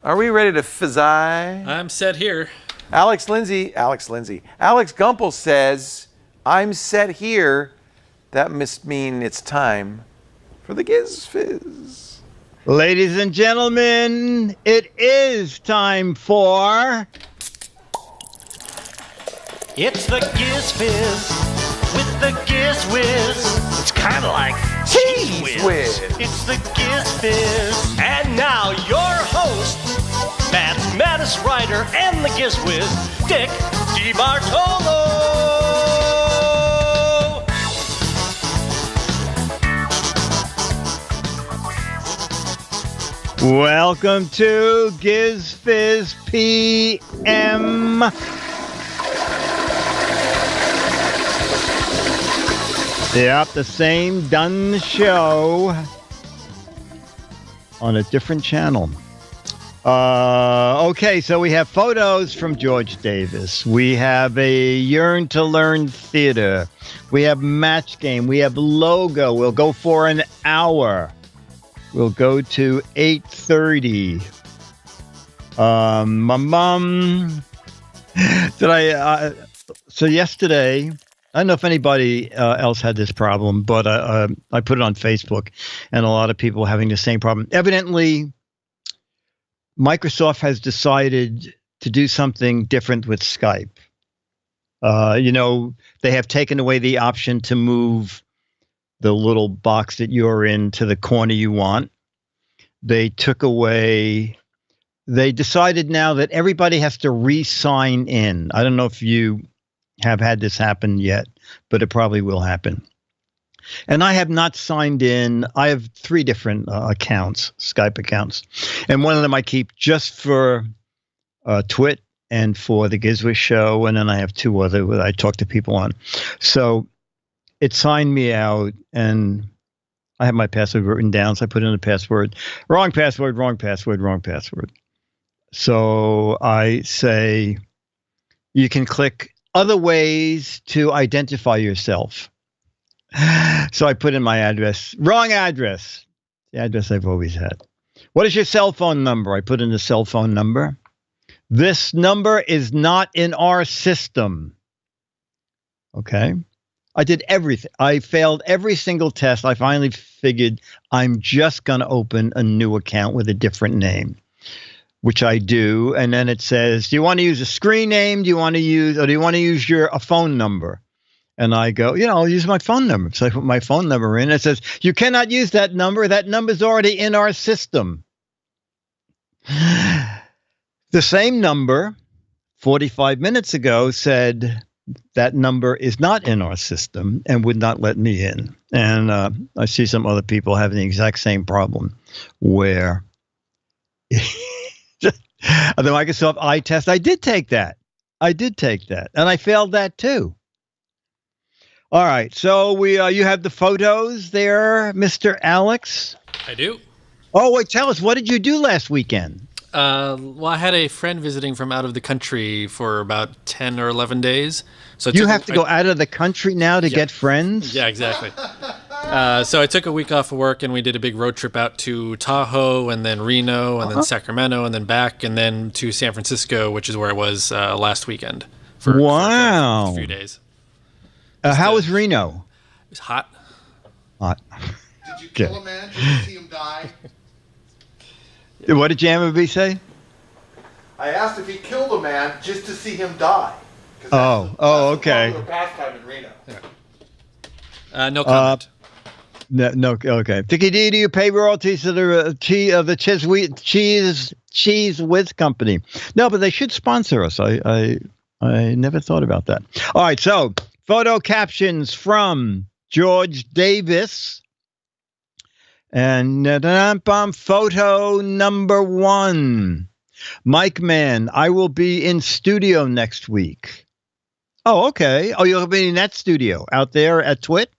Are we ready to fizzy? I'm set here. Alex Gumpel says, I'm set here. That must mean it's time for the Giz Fiz. Ladies and gentlemen, it is time for... It's the Giz Fiz with the Giz Wiz. It's kind of like Cheese Whiz. It's the Giz Fiz. And now your host, mathematics writer and the Giz Wiz, Dick DeBartolo. Welcome to GizFiz PM. Yep, the same done show on a different channel. Okay, so we have photos from George Davis. We have a Yearn to Learn Theater. We have Match Game. We have Logo. We'll go for an hour. We'll go to 8:30. My mom... So yesterday... I don't know if anybody else had this problem, but I put it on Facebook, and a lot of people are having the same problem. Evidently, Microsoft has decided to do something different with Skype. They have taken away the option to move the little box that you're in to the corner you want. They decided now that everybody has to re-sign in. I don't know if you have had this happen yet, but it probably will happen. And I have not signed in. I have 3 different accounts, Skype accounts. And one of them I keep just for Twit and for the GizFiz show. And then I have 2 other that I talk to people on. So it signed me out, and I have my password written down. So I put in a password. Wrong password, wrong password, wrong password. So I say, you can click other ways to identify yourself. So I put in my address. Wrong address. The address I've always had. What is your cell phone number? I put in the cell phone number. This number is not in our system. Okay. I did everything. I failed every single test. I finally figured I'm just going to open a new account with a different name, which I do. And then it says, do you want to use a screen name? Do you want to use a phone number? And I go, I'll use my phone number. So I put my phone number in. It says, you cannot use that number. That number's already in our system. The same number 45 minutes ago said that number is not in our system and would not let me in. And I see some other people having the exact same problem where the Microsoft eye test, I did take that. And I failed that too. All right. So you have the photos there, Mr. Alex? I do. Oh, wait, tell us, what did you do last weekend? Well, I had a friend visiting from out of the country for about 10 or 11 days. So you have to go out of the country now to get friends? Yeah, exactly. So I took a week off of work, and we did a big road trip out to Tahoe, and then Reno, and then Sacramento, and then back, and then to San Francisco, which is where I was last weekend for a few days. How was Reno? It was hot. Hot. Did you kill a man just to see him die? What did Jammerby say? I asked if he killed a man just to see him die. Okay. The pastime in Reno. No comment. No, okay. Dickie D, do you pay royalties to the Cheese Whiz Company? No, but they should sponsor us. I never thought about that. All right, so photo captions from George Davis. And photo number 1. Mike Mann, I will be in studio next week. Oh, okay. Oh, you'll be in that studio out there at Twit?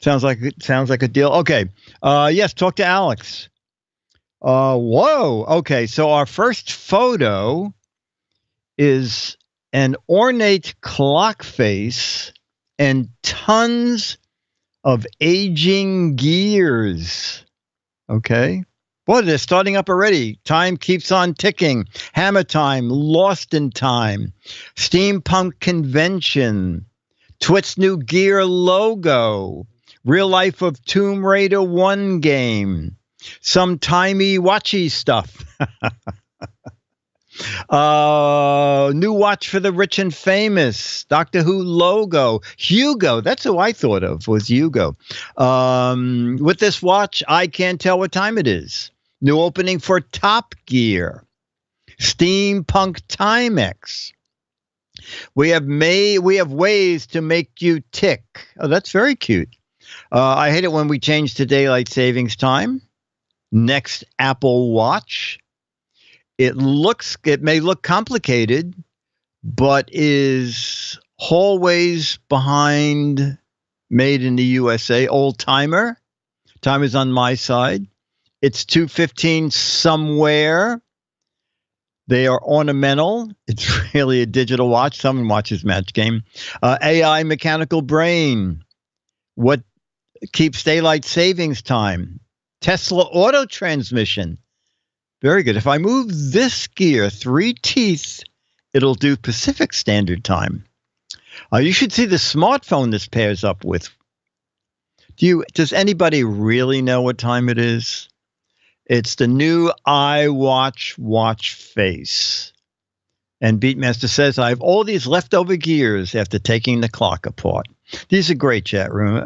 Sounds like a deal. Okay. Yes, talk to Alex. Whoa. Okay, so our first photo is an ornate clock face and tons of aging gears. Okay. Oh, they're starting up already. Time keeps on ticking. Hammer Time, Lost in Time, Steampunk Convention, Twit's new gear logo, Real Life of Tomb Raider 1 game, some timey-watchy stuff. New watch for the rich and famous, Doctor Who logo, Hugo. That's who I thought of, was Hugo. With this watch, I can't tell what time it is. New opening for Top Gear, Steampunk Timex. We have ways to make you tick. Oh, that's very cute. I hate it when we change to daylight savings time. Next Apple Watch. It may look complicated, but is always behind made in the USA. Old timer. Time is on my side. It's 2:15 somewhere. They are ornamental. It's really a digital watch. Someone watches Match Game. AI mechanical brain. What keeps daylight savings time? Tesla auto transmission. Very good. If I move this gear 3 teeth, it'll do Pacific Standard Time. You should see the smartphone this pairs up with. Does anybody really know what time it is? It's the new iWatch watch face. And Beatmaster says, I have all these leftover gears after taking the clock apart. These are great, chat room.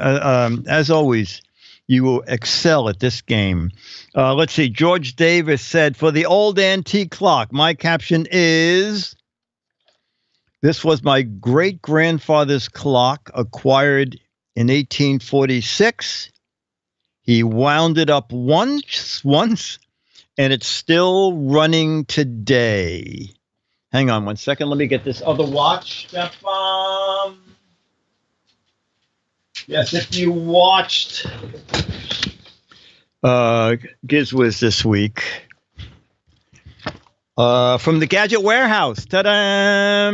As always, you will excel at this game. Let's see. George Davis said, for the old antique clock, my caption is, this was my great-grandfather's clock acquired in 1846. He wound it up once, and it's still running today. Hang on 1 second. Let me get this other watch. Yes, if you watched GizFiz this week, from the Gadget Warehouse, ta-da!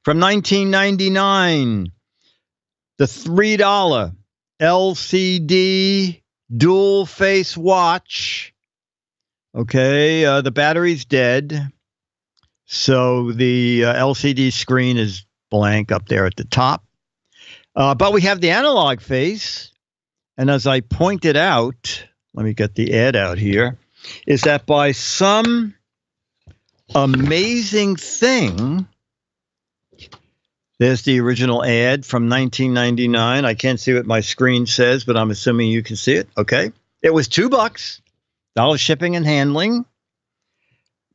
From 1999, the $3 LCD dual face watch. Okay, the battery's dead, so the LCD screen is blank up there at the top. But we have the analog face, and as I pointed out, let me get the ad out here, is that by some amazing thing, there's the original ad from 1999. I can't see what my screen says, but I'm assuming you can see it. Okay. It was $2, dollar shipping and handling.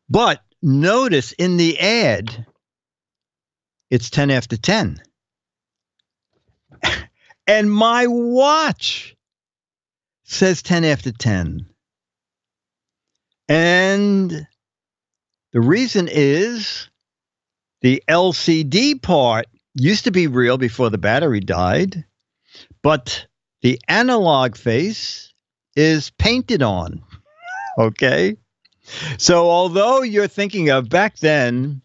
But notice in the ad, it's 10 after 10. And my watch says 10 after 10. And the reason is the LCD part used to be real before the battery died, but the analog face is painted on. Okay? So although you're thinking of back then,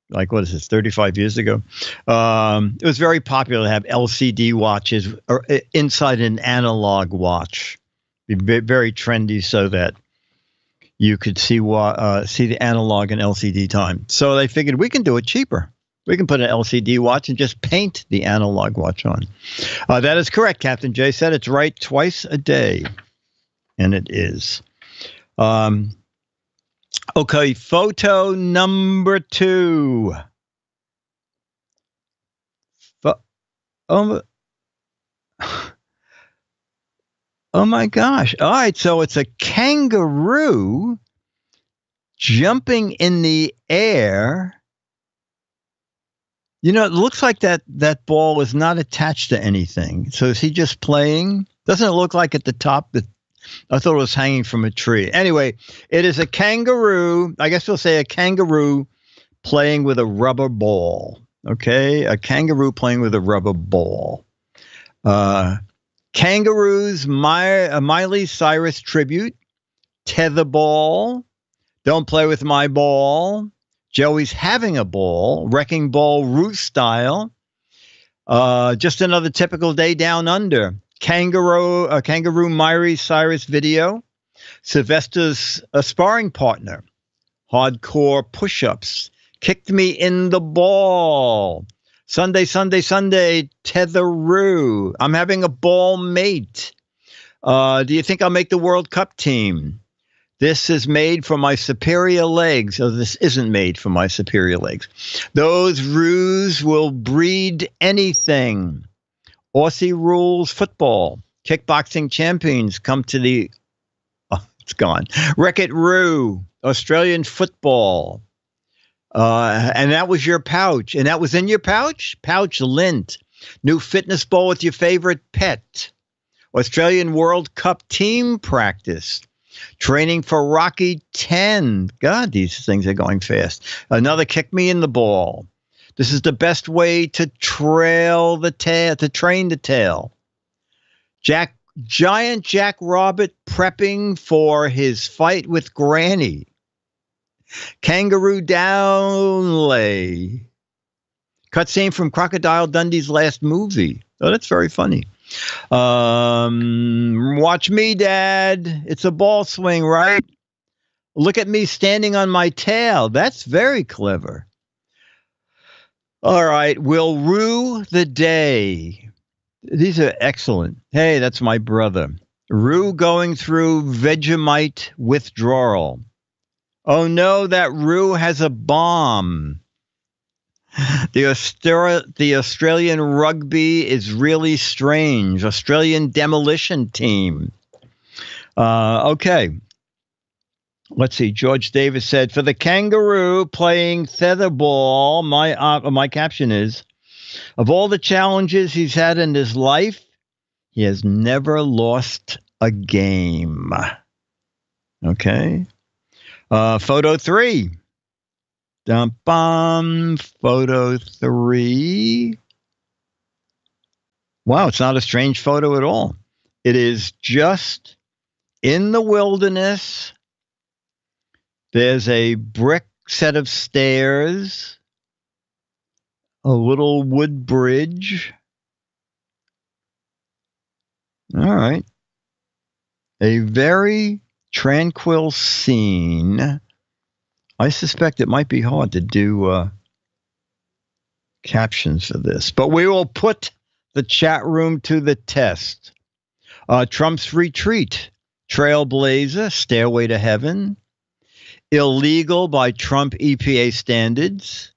like what is this, 35 years ago, it was very popular to have LCD watches or inside an analog watch. Very trendy so that you could see the analog and LCD time. So they figured we can do it cheaper. We can put an LCD watch and just paint the analog watch on. That is correct. Captain J said it's right twice a day. And it is. Okay, photo number 2. Oh my gosh. All right, so it's a kangaroo jumping in the air. You know, it looks like that ball is not attached to anything. So is he just playing? Doesn't it look like at the top that I thought it was hanging from a tree. Anyway, it is a kangaroo. I guess we'll say a kangaroo playing with a rubber ball. Okay, a kangaroo playing with a rubber ball. Kangaroos, Miley Cyrus tribute, tetherball, don't play with my ball, Joey's having a ball, wrecking ball Ruth style, just another typical day down under. Kangaroo Miley Cyrus video, Sylvester's a sparring partner. Hardcore push-ups. Kicked me in the ball. Sunday, tetheroo. I'm having a ball mate. Do you think I'll make the World Cup team? This is made for my superior legs. Oh, this isn't made for my superior legs. Those roos will breed anything. Aussie rules football. Kickboxing champions come to the... Oh, it's gone. Wreck-It Roo. Australian football. And that was your pouch. And that was in your pouch? Pouch lint. New fitness ball with your favorite pet. Australian World Cup team practice. Training for Rocky 10. God, these things are going fast. Another kick me in the ball. This is the best way to train the tail. Giant Jack Rabbit prepping for his fight with Granny. Kangaroo down lay. Cutscene from Crocodile Dundee's last movie. Oh, that's very funny. Watch me, Dad. It's a ball swing, right? Look at me standing on my tail. That's very clever. All right. We'll rue the day. These are excellent. Hey, that's my brother. Rue going through Vegemite withdrawal. Oh, no, that Rue has a bomb. The Australian rugby is really strange. Australian demolition team. Okay. Let's see. George Davis said, for the kangaroo playing featherball, my caption is, of all the challenges he's had in his life, he has never lost a game. Okay. Photo 3. Photo 3. Wow, it's not a strange photo at all. It is just in the wilderness. There's a brick set of stairs, a little wood bridge. All right. A very tranquil scene. I suspect it might be hard to do captions for this, but we will put the chat room to the test. Trump's retreat, Trailblazer, Stairway to Heaven, illegal by Trump EPA standards.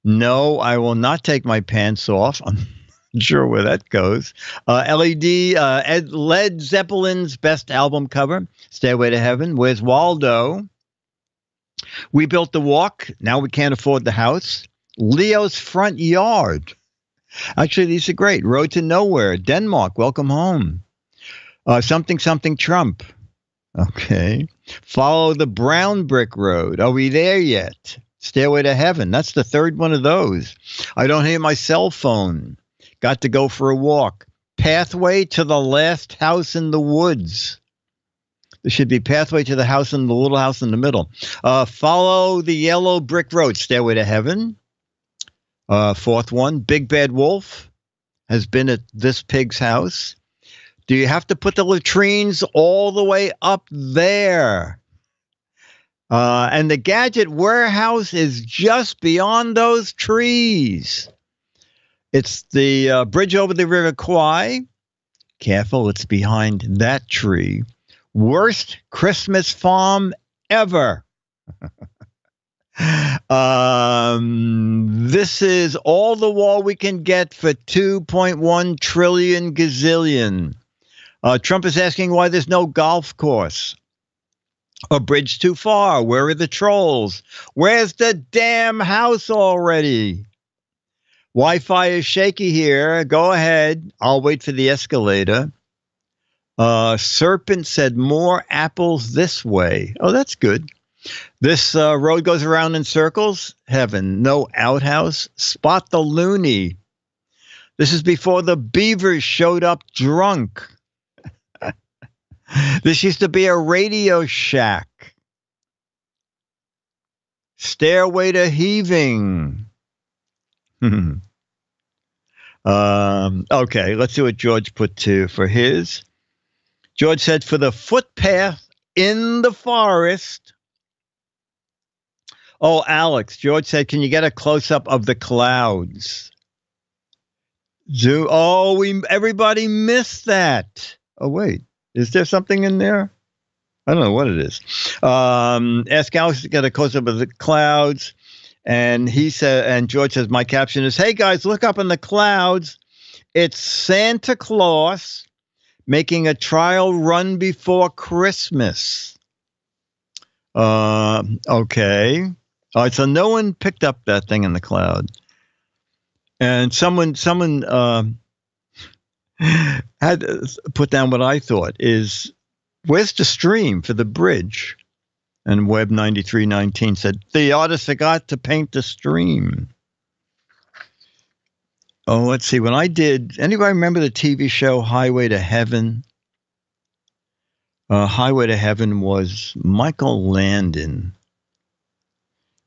No, I will not take my pants off. I'm not sure where that goes. Led Zeppelin's best album cover, Stairway to Heaven. Where's Waldo? We built the walk. Now we can't afford the house. Leo's front yard. Actually, these are great. Road to Nowhere. Denmark. Welcome home. Something Trump. Okay. Follow the brown brick road. Are we there yet? Stairway to Heaven. That's the third one of those. I don't hear my cell phone. Got to go for a walk. Pathway to the last house in the woods. There should be pathway to the house and the little house in the middle. Follow the yellow brick road. Stairway to Heaven. Fourth one. Big Bad Wolf has been at this pig's house. Do you have to put the latrines all the way up there? And the gadget warehouse is just beyond those trees. It's the bridge over the River Kwai. Careful, it's behind that tree. Worst Christmas farm ever. This is all the wall we can get for 2.1 trillion gazillion. Trump is asking why there's no golf course. A bridge too far. Where are the trolls? Where's the damn house already? Wi-Fi is shaky here. Go ahead. I'll wait for the escalator. Serpent said more apples this way. Oh, that's good. This road goes around in circles. Heaven. No outhouse. Spot the loony. This is before the beavers showed up drunk. This used to be a Radio Shack. Stairway to Heaving. Okay, let's see what George put to for his. George said, for the footpath in the forest. Oh, Alex, George said, can you get a close-up of the clouds? Everybody missed that. Oh, wait. Is there something in there? I don't know what it is. Ask Alex to get a close-up of the clouds. And he said, and George says, my caption is, hey, guys, look up in the clouds. It's Santa Claus making a trial run before Christmas. Okay. All right, so no one picked up that thing in the cloud. And someone had put down what I thought is, where's the stream for the bridge? And Web 9319 said, the artist forgot to paint the stream. Oh, let's see. When I did, anybody remember the TV show Highway to Heaven? Highway to Heaven was Michael Landon.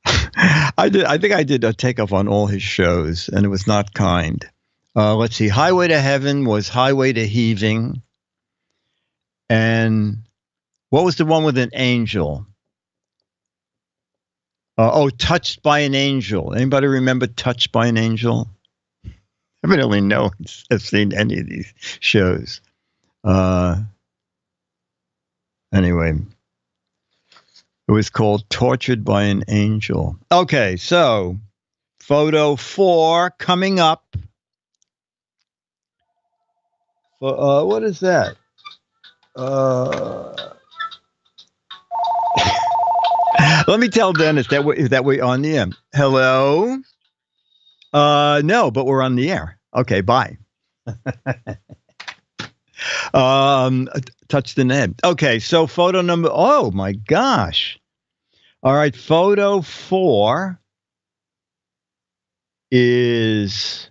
I think I did a takeoff on all his shows, and it was not kind. Let's see. Highway to Heaven was Highway to Heaving. And what was the one with an angel? Touched by an Angel. Anybody remember Touched by an Angel? Evidently no one's seen any of these shows. Anyway, it was called Tortured by an Angel. Okay, so photo 4 coming up. What is that? Let me tell Dennis that we're on the air. Hello? No, but we're on the air. Okay, bye. Touched in the head. Okay, so photo number, oh my gosh. All right, photo 4 is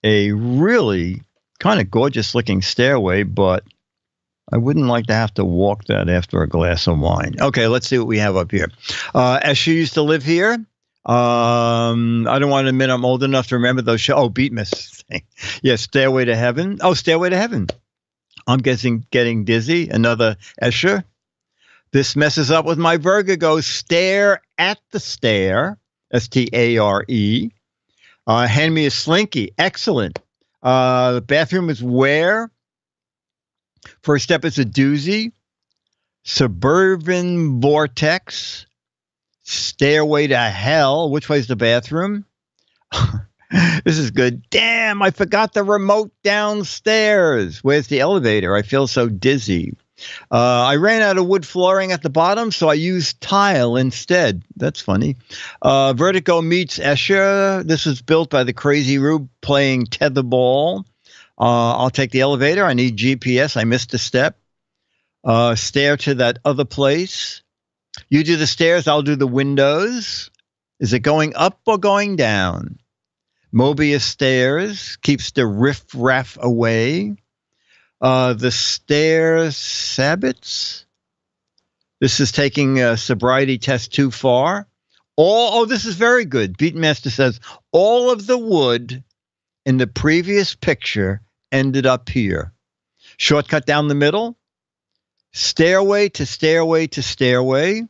a really kind of gorgeous looking stairway, but I wouldn't like to have to walk that after a glass of wine. Okay, let's see what we have up here. Escher used to live here. I don't want to admit I'm old enough to remember those shows. Oh, Beat Miss thing. Yeah, Stairway to Heaven. Oh, Stairway to Heaven. I'm guessing Getting Dizzy. Another Escher. This messes up with my Vertigo. Stare at the Stair. S-T-A-R-E. Hand Me a Slinky. Excellent. The bathroom is where? First step is a doozy. Suburban Vortex. Stairway to Hell. Which way's the bathroom? This is good. Damn, I forgot the remote downstairs. Where's the elevator? I feel so dizzy. I ran out of wood flooring at the bottom, so I used tile instead. That's funny. Vertigo meets Escher. This was built by the Crazy Rube playing tetherball. I'll take the elevator. I need GPS. I missed a step. Stair to that other place. You do the stairs. I'll do the windows. Is it going up or going down? Mobius stairs. Keeps the riff-raff away. The stairs sabbats. This is taking a sobriety test too far. This is very good. Beatmaster says, all of the wood in the previous picture ended up here. Shortcut down the middle. Stairway to stairway to stairway.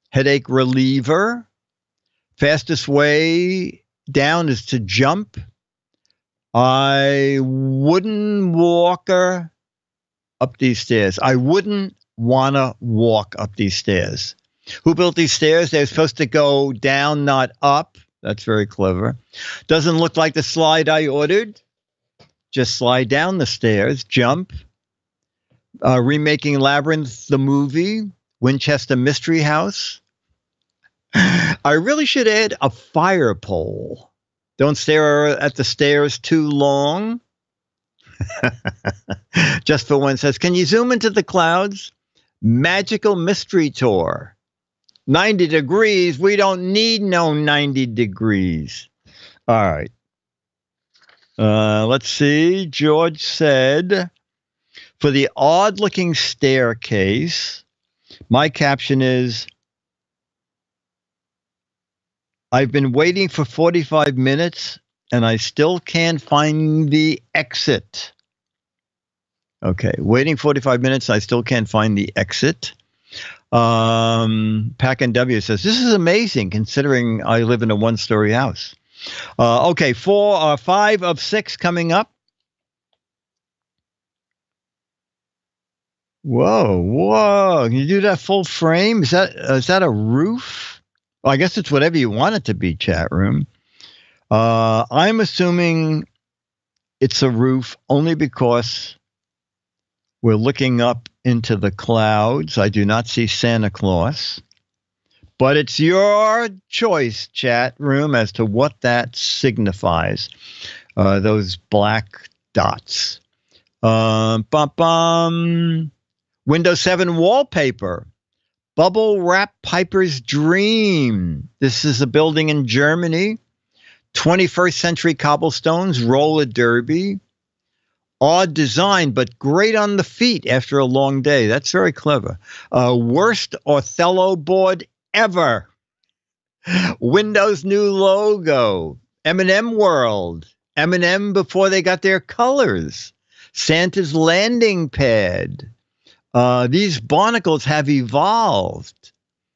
Headache reliever. Fastest way down is to jump. I wouldn't walk up these stairs. I wouldn't want to walk up these stairs. Who built these stairs? They're supposed to go down, not up. That's very clever. Doesn't look like the slide I ordered. Just slide down the stairs, jump. Remaking Labyrinth, the movie. Winchester Mystery House. I really should add a fire pole. Don't stare at the stairs too long. Just for One says, can you zoom into the clouds? Magical Mystery Tour. 90 degrees. We don't need no 90 degrees. All right. Let's see. George said, for the odd-looking staircase, my caption is, I've been waiting for 45 minutes, and I still can't find the exit. Okay, waiting 45 minutes, I still can't find the exit. Pack and W says, this is amazing considering I live in a 1-story house. Okay, 5 of 6 coming up. Whoa. Can you do that full frame? Is that a roof? Well, I guess it's whatever you want it to be, chat room. I'm assuming it's a roof only because we're looking up into the clouds. I do not see Santa Claus. But it's your choice, chat room, as to what that signifies. Those black dots. Windows 7 wallpaper. Bubble Wrap Piper's Dream. This is a building in Germany. 21st century cobblestones, roller derby. Odd design, but great on the feet after a long day. That's very clever. Worst Othello board ever. Windows new logo. M&M World. M&M before they got their colors. Santa's landing pad. These barnacles have evolved.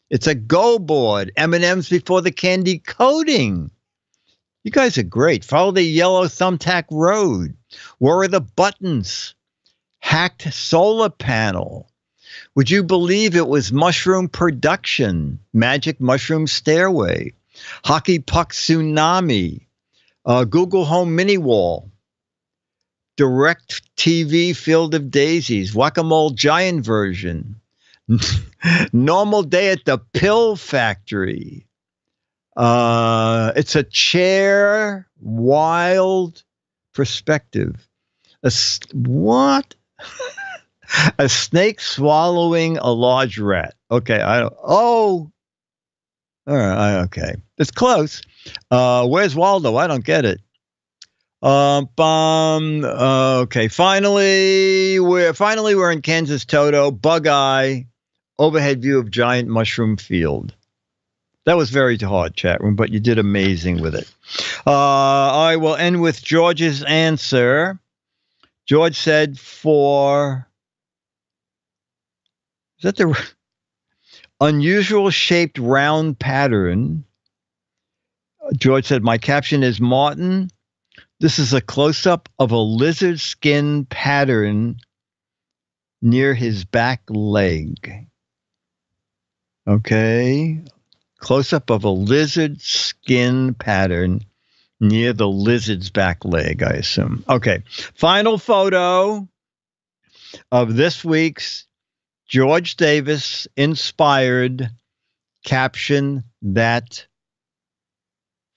It's a Go board. M&M's before the candy coating. You guys are great. Follow the yellow thumbtack road. Where are the buttons? Hacked solar panel. Would you believe it was mushroom production? Magic mushroom stairway. Hockey puck tsunami. Google Home mini wall. Direct TV Field of Daisies. Whack-a-mole giant version. Normal day at the pill factory. It's a chair, wild perspective. What? A snake swallowing a large rat. Okay, all right, okay. It's close. Where's Waldo? I don't get it. Okay, finally we're in Kansas Toto. Bug eye, overhead view of giant mushroom field. That was very hard, chat room, but you did amazing with it. I will end with George's answer. George said is that the unusual shaped round pattern? George said, my caption is, Martin, this is a close-up of a lizard skin pattern near his back leg. Okay. Close-up of a lizard skin pattern near the lizard's back leg, I assume. Okay. Final photo of this week's George Davis inspired caption that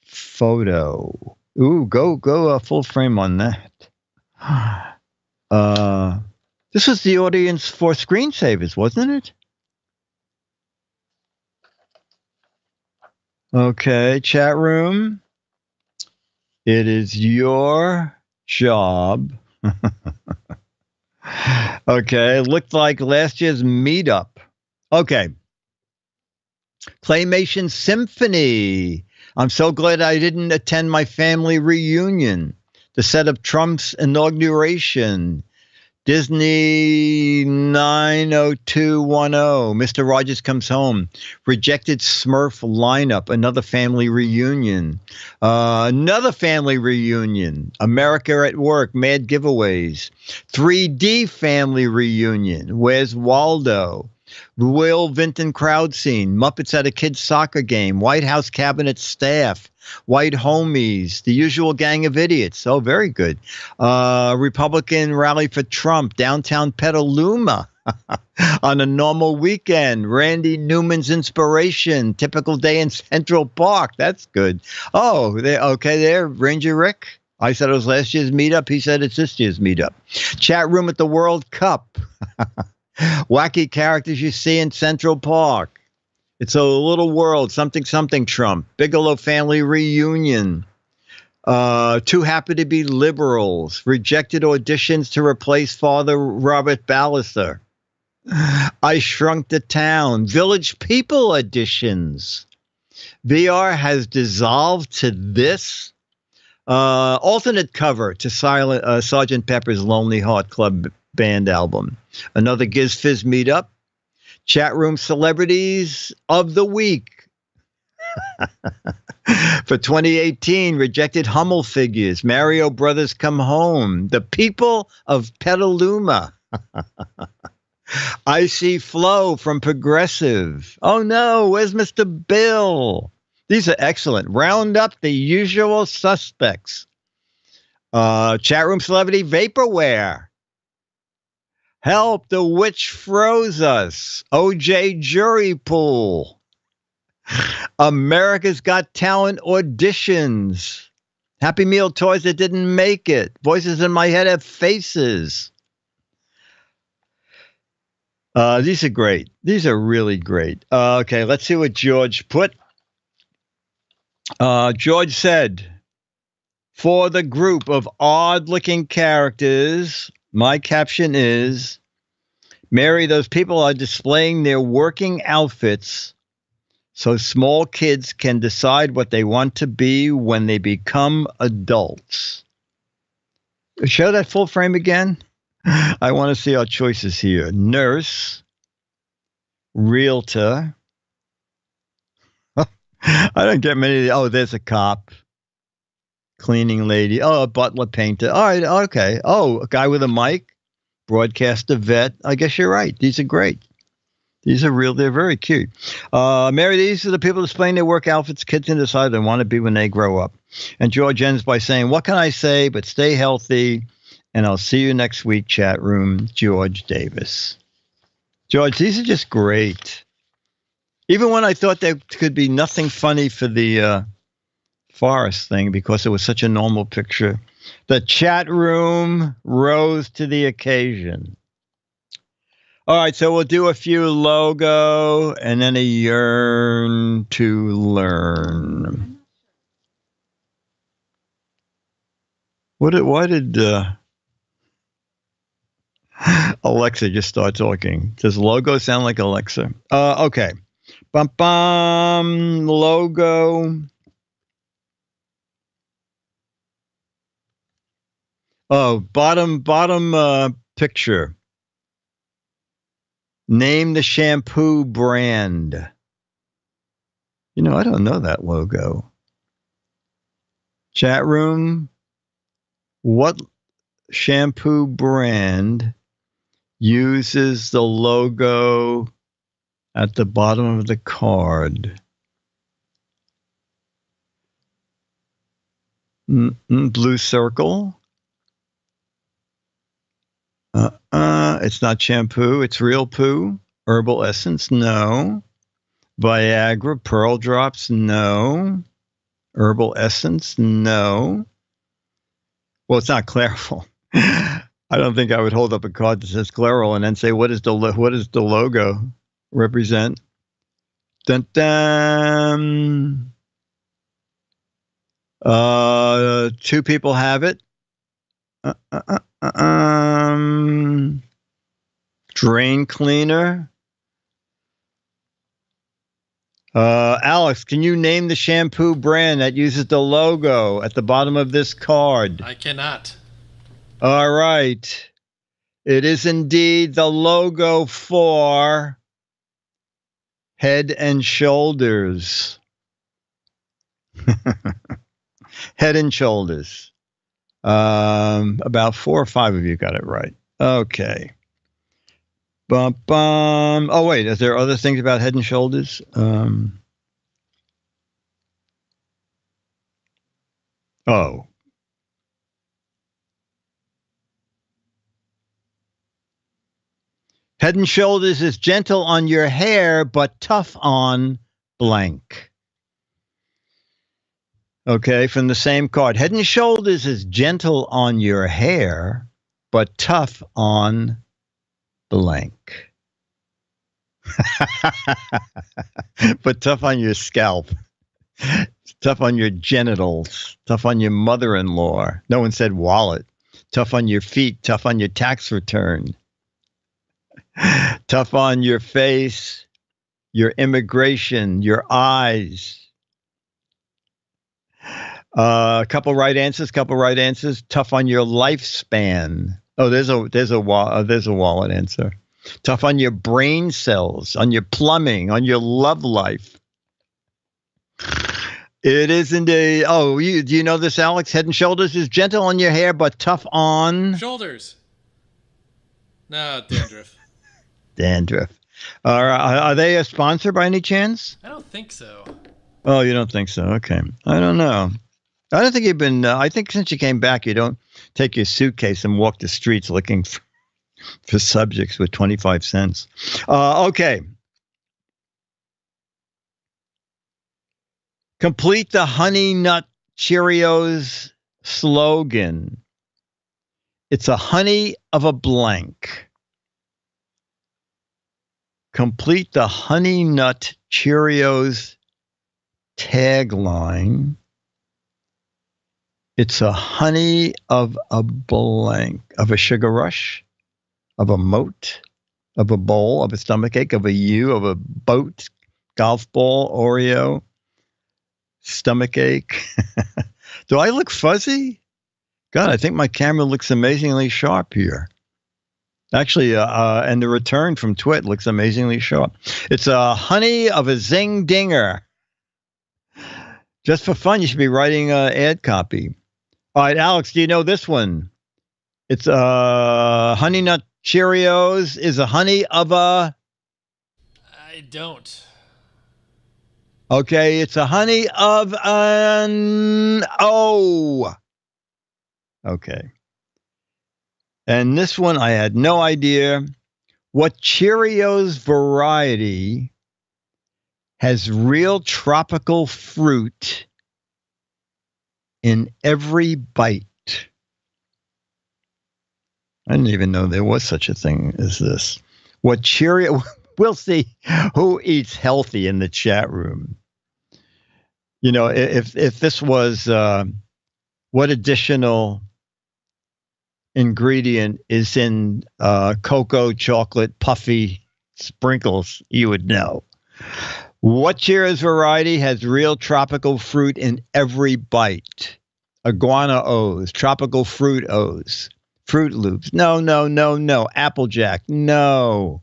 photo. Ooh, go full frame on that. This was the audience for screensavers, wasn't it? Okay, chat room. It is your job. Okay, looked like last year's meetup. Okay. Claymation Symphony. I'm so glad I didn't attend my family reunion. The set of Trump's inauguration. Disney 90210. Mr. Rogers Comes Home. Rejected Smurf lineup. Another family reunion. Another family reunion. America at Work. Mad giveaways. 3D family reunion. Where's Waldo? Will Vinton crowd scene. Muppets at a kid's soccer game. White House cabinet staff. White homies. The usual gang of idiots. Oh, very good. Republican rally for Trump. Downtown Petaluma. On a normal weekend. Randy Newman's inspiration. Typical day in Central Park. That's good. Oh, there. Ranger Rick. I said it was last year's meetup. He said it's this year's meetup. Chat room at the World Cup. Wacky characters you see in Central Park. It's a little world. Something Trump. Bigelow family reunion. Too happy to be liberals. Rejected auditions to replace Father Robert Ballister. I Shrunk the Town. Village People editions. VR has dissolved to this. Alternate cover to Sgt. Pepper's Lonely Heart Club Band album. Another GizFiz meetup. Chat room celebrities of the week. For 2018, rejected Hummel figures. Mario Brothers Come Home. The People of Petaluma. Icy Flow from Progressive. Oh no, where's Mr. Bill? These are excellent. Round up the usual suspects. Chat room celebrity Vaporware. Help, the witch froze us. OJ Jury Pool. America's Got Talent auditions. Happy Meal toys that didn't make it. Voices in my head have faces. These are great. These are really great. Okay, let's see what George put. George said, for the group of odd-looking characters, my caption is, Mary, those people are displaying their working outfits so small kids can decide what they want to be when they become adults. Show that full frame again. I want to see our choices here. Nurse, realtor. I don't get many. Oh, there's a cop. Cleaning lady. Oh, a butler painter. All right, okay. Oh, a guy with a mic. Broadcaster vet. I guess you're right. These are great. These are real. They're very cute. Mary, these are the people displaying their work outfits kids can decide they want to be when they grow up. And George ends by saying, what can I say but stay healthy? And I'll see you next week, chat room. George Davis. George, these are just great. Even when I thought there could be nothing funny for the forest thing because it was such a normal picture, the chat room rose to the occasion. All right, so we'll do a few logo and then a yearn to learn. Why did Alexa just start talking? Does logo sound like Alexa? Okay. Bum bum logo. Oh, bottom picture. Name the shampoo brand. You know, I don't know that logo. Chat room. What shampoo brand uses the logo at the bottom of the card? Blue Circle. It's not shampoo. It's real poo. Herbal essence. No. Viagra. Pearl drops. No. Herbal essence. No. Well, it's not Clairol. I don't think I would hold up a card that says Clairol and then say, what does the logo represent? Dun dun. Two people have it. Drain cleaner. Alex, can you name the shampoo brand that uses the logo at the bottom of this card? I cannot. All right. It is indeed the logo for Head and Shoulders. Head and Shoulders. About 4 or 5 of you got it right. Okay. Bum, bum. Oh, wait. Is there other things about Head and Shoulders? Oh. Head and Shoulders is gentle on your hair, but tough on blank. Okay, from the same card. Head and Shoulders is gentle on your hair, but tough on blank. But tough on your scalp. Tough on your genitals. Tough on your mother-in-law. No one said wallet. Tough on your feet. Tough on your tax return. Tough on your face, your immigration, your eyes. Couple right answers. Tough on your lifespan. Oh, there's a wallet answer. tough on your brain cells, on your plumbing, on your love life. It isn't a, do you know this, Alex? Head and Shoulders is gentle on your hair, but tough on... Shoulders. No, dandruff. Dandruff. Are they a sponsor by any chance? I don't think so. Oh, you don't think so? Okay. I don't know. I don't think you've been, I think since you came back, you don't take your suitcase and walk the streets looking for subjects with 25 cents. Okay. Complete the Honey Nut Cheerios slogan. It's a honey of a blank. Complete the Honey Nut Cheerios tagline. It's a honey of a blank, of a sugar rush, of a moat, of a bowl, of a stomachache, of a U, of a boat, golf ball, Oreo, stomachache. Do I look fuzzy? God, I think my camera looks amazingly sharp here. Actually, and the return from Twit looks amazingly sharp. It's a honey of a zing dinger. Just for fun, you should be writing ad copy. All right, Alex, do you know this one? It's Honey Nut Cheerios is a honey of a... I don't. Okay, it's a honey of an O. Okay. And this one, I had no idea. What Cheerios variety has real tropical fruit in every bite? I didn't even know there was such a thing as this. What Cheerio... We'll see who eats healthy in the chat room. You know, if this was what additional ingredient is in cocoa chocolate puffy sprinkles, you would know. What Cheerios variety has real tropical fruit in every bite? Iguana O's, tropical fruit O's, Fruit Loops. No. Applejack. No.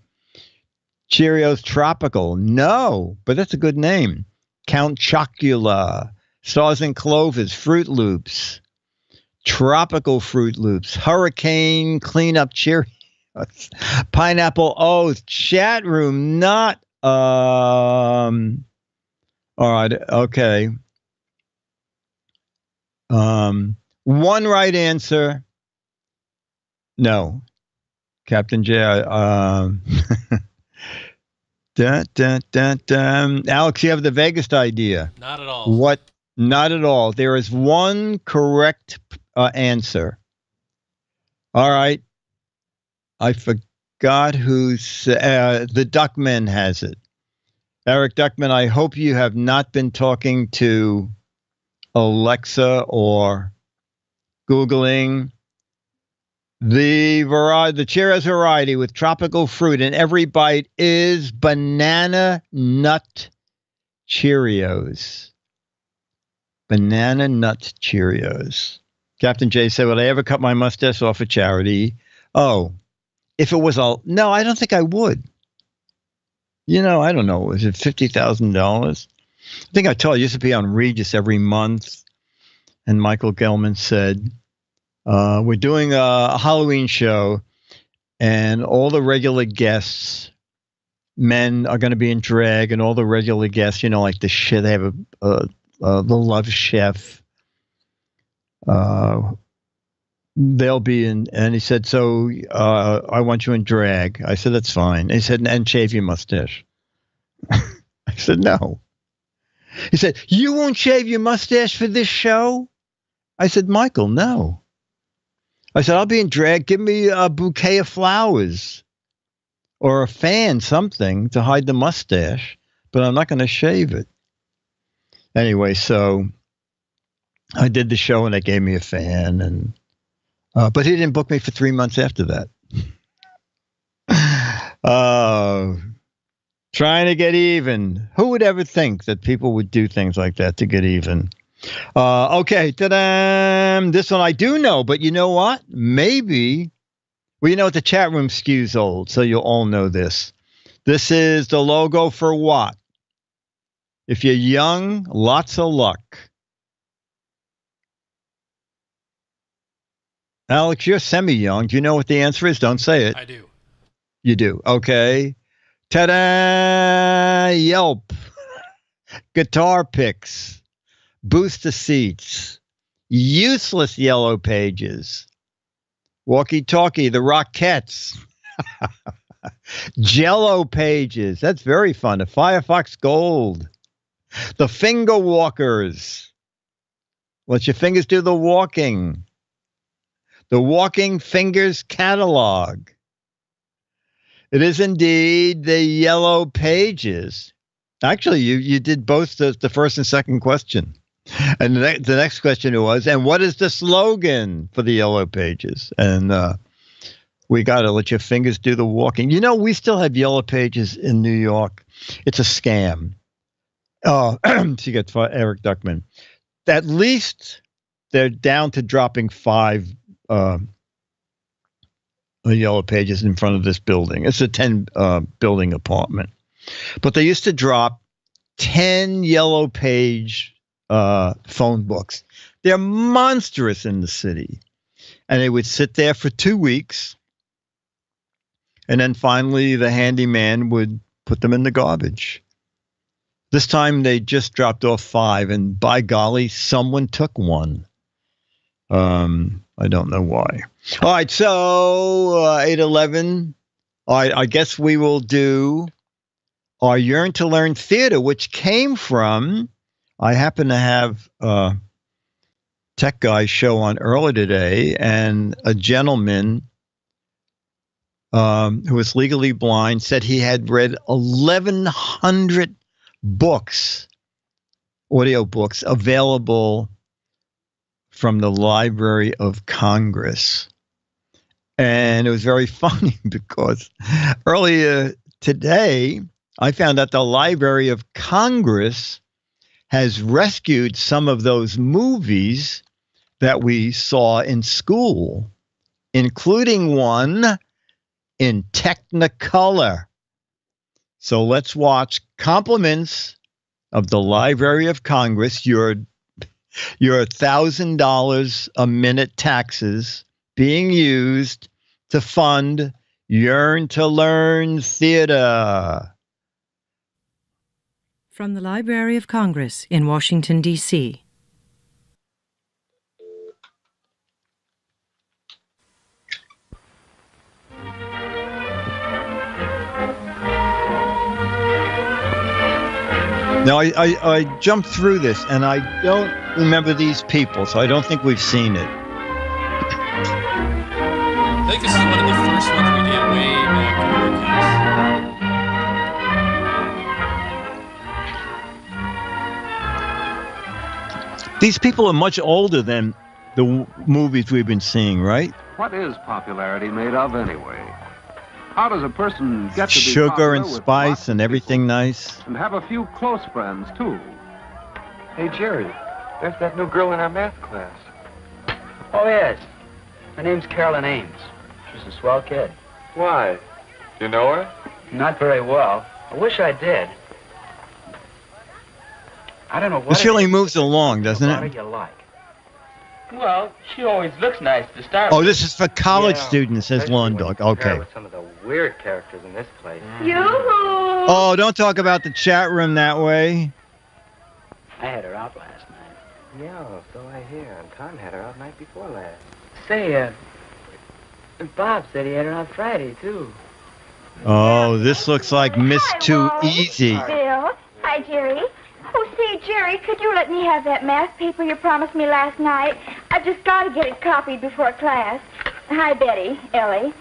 Cheerios Tropical. No, but that's a good name. Count Chocula, Stars and Clovers, Fruit Loops, Tropical Fruit Loops, Hurricane Cleanup Cheerios, Pineapple O's, chat room, not, all right, okay. One right answer. No. Captain J, Alex, you have the vaguest idea. Not at all. What? Not at all. There is one correct answer. All right. I forgot who's... the Duckman has it. Eric Duckman, I hope you have not been talking to Alexa or Googling. The Cheerios variety with tropical fruit in every bite is banana nut Cheerios. Banana nut Cheerios. Captain J said, would I ever cut my mustache off for charity? Oh, if it was all... No, I don't think I would. You know, I don't know. Was it $50,000? I think I told you, I used to be on Regis every month. And Michael Gelman said... we're doing a Halloween show, and all the regular guests, men, are going to be in drag, and all the regular guests, you know, like the shit, they have the Love Chef. They'll be in, and he said, so I want you in drag. I said, that's fine. And he said, and shave your mustache. I said, no. He said, you won't shave your mustache for this show? I said, Michael, no. I said, I'll be in drag. Give me a bouquet of flowers or a fan, something to hide the mustache, but I'm not going to shave it. Anyway, so I did the show and they gave me a fan, and but he didn't book me for 3 months after that. Trying to get even. Who would ever think that people would do things like that to get even? Okay, ta-da! This one I do know, but you know what? Maybe Well, you know what? The chat room skews old, so you'll all know this. This is the logo for what? If you're young, lots of luck. Alex, you're semi-young. Do you know what the answer is? Don't say it. I do. You do. Okay. Ta-da! Yelp. Guitar picks. Booster seats. Useless yellow pages. Walkie-talkie, the Rockettes. Jello pages. That's very fun. The Firefox Gold. The Finger Walkers. Let your fingers do the walking. The Walking Fingers Catalog. It is indeed the Yellow Pages. Actually, you did both the first and second question. And the next question was, and what is the slogan for the Yellow Pages? And we got to let your fingers do the walking. You know, we still have Yellow Pages in New York. It's a scam. Oh, she got Eric Duckman. At least they're down to dropping 5 Yellow Pages in front of this building. It's a 10 building apartment. But they used to drop 10 Yellow Page phone books. They're monstrous in the city. And they would sit there for 2 weeks. And then finally the handyman would put them in the garbage. This time they just dropped off 5, and by golly, someone took one. I don't know why. All right, so 8:11. All right, I guess we will do our Yearn to Learn Theater, which came from, I happen to have a tech guy show on earlier today, and a gentleman who was legally blind said he had read 1,100 books, audio books, available from the Library of Congress. And it was very funny because earlier today, I found out the Library of Congress has rescued some of those movies that we saw in school, including one in Technicolor. So let's watch Compliments of the Library of Congress, your $1,000 a minute taxes being used to fund Yearn to Learn Theater. From the Library of Congress in Washington, D.C. Now, I jumped through this, and I don't remember these people, so I don't think we've seen it. I think this is one of the first ones we did way back in the These people are much older than the movies we've been seeing, right? What is popularity made of anyway? How does a person get to be Sugar popular and with spice lots of and everything people nice. and have a few close friends too? Hey, Jerry, there's that new girl in our math class. Oh, yes. Her name's Carolyn Ames. She's a swell kid. Why? Do you know her? Not very well. I wish I did. I don't know what This really moves along, doesn't What it? do you like? Well, she always looks nice to start Oh, with. this is for college Yeah, students, says especially Lawn when you Dog. compare Okay. with some of the weird characters in this place. Yoo-hoo! Oh, don't talk about the chat room that way. I had her out last night. Yeah, so I hear. And Tom had her out night before last. Say, Bob said he had her on Friday, too. Oh, this looks like Miss Too Easy. Bill. Hi, Jerry. Oh, say, Jerry, could you let me have that math paper you promised me last night? I've just got to get it copied before class. Hi, Betty. Ellie.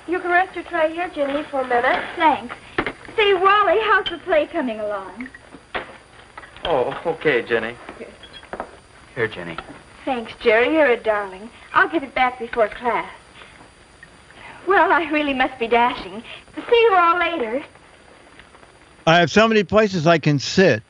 You can rest your tray here, Jenny, for a minute. Thanks. Say, Wally, how's the play coming along? Oh, okay, Jenny. Here, Jenny. Thanks, Jerry. You're a darling. I'll get it back before class. Well, I really must be dashing. See you all later. I have so many places I can sit.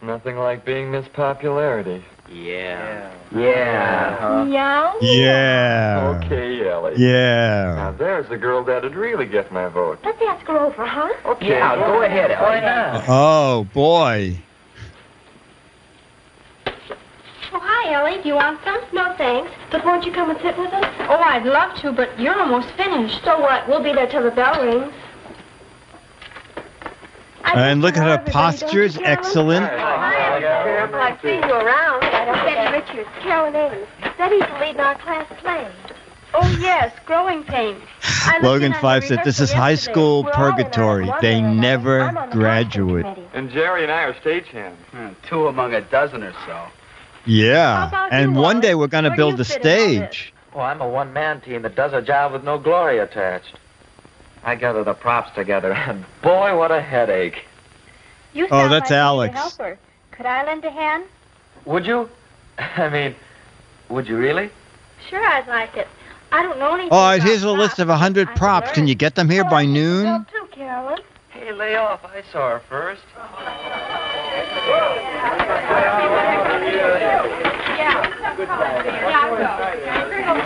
Nothing like being Miss Popularity. Yeah. Meow? Yeah. Okay, Ellie. Yeah. Now, there's the girl that'd really get my vote. Let's ask her over, huh? Okay. Yeah, go ahead, Ellie. Why not? Oh, boy. Oh, hi, Ellie. Do you want some? No, thanks. But won't you come and sit with us? Oh, I'd love to, but you're almost finished. So what? We'll be there till the bell rings. And look at her postures. Excellent. Well, I've seen you around. Betty Richards, Carolyn Ames. Betty's the lead in our class play. Oh, yes, growing pains. Logan Five said, this is high school purgatory. They never graduate. And Jerry and I are stagehands. 2 among a dozen or so. Yeah. And one day we're going to build a stage. Well, I'm a one-man team that does a job with no glory attached. I gather the props together, and boy, what a headache. You Oh, sound that's like Alex. You need a helper. Could I lend a hand? Would you? I mean, would you really? Sure, I'd like it. I don't know anything. All right, about here's a list of 100 props. props. Can you get them here by noon? Help too, Carolyn. Hey, lay off. I saw her first.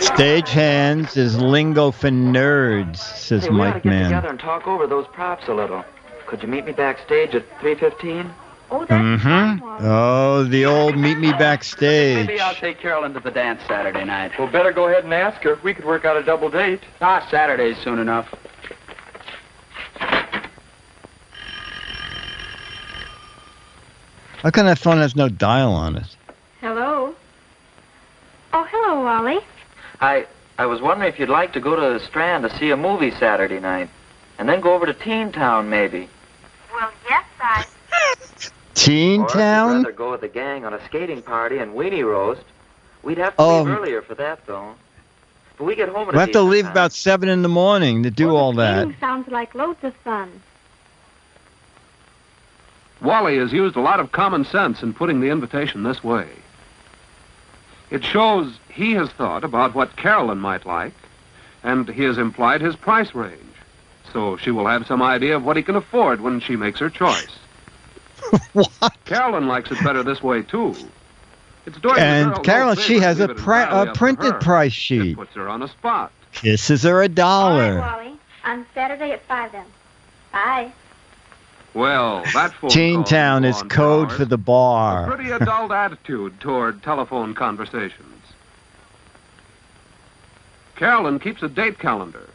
Stagehands is lingo for nerds, says Hey, we ought to Mike get Man. together and talk over those props a little. Could you meet me backstage at 3:15? Oh, that's Mm-hmm. Oh, the old meet me backstage. Maybe I'll take Carolyn to the dance Saturday night. Well, better go ahead and ask her. We could work out a double date. Saturday's soon enough. How come that phone has no dial on it? Hello. Oh, hello, Wally. I was wondering if you'd like to go to the Strand to see a movie Saturday night, and then go over to Teen Town, maybe. Well, yes, I... Teen Or if Town? you'd rather go with the gang on a skating party and weenie roast. We'd have to leave earlier for that, though. But we get home at We a have to decent leave time. about 7 in the morning to do all that. Skating sounds like loads of fun. Wally has used a lot of common sense in putting the invitation this way. It shows he has thought about what Carolyn might like, and he has implied his price range. So she will have some idea of what he can afford when she makes her choice. What? Carolyn likes it better this way, too. It's doing the And girl Carolyn, no she favor has to a, leave it entirely up to printed her. price It sheet. puts her on a spot. Kisses are All $1. right, Wally. On Saturday at 5 then. Bye. Well, that phone Teen call Town will is go on code hours. for the A bar. pretty adult attitude toward telephone conversations. Carolyn keeps a date calendar.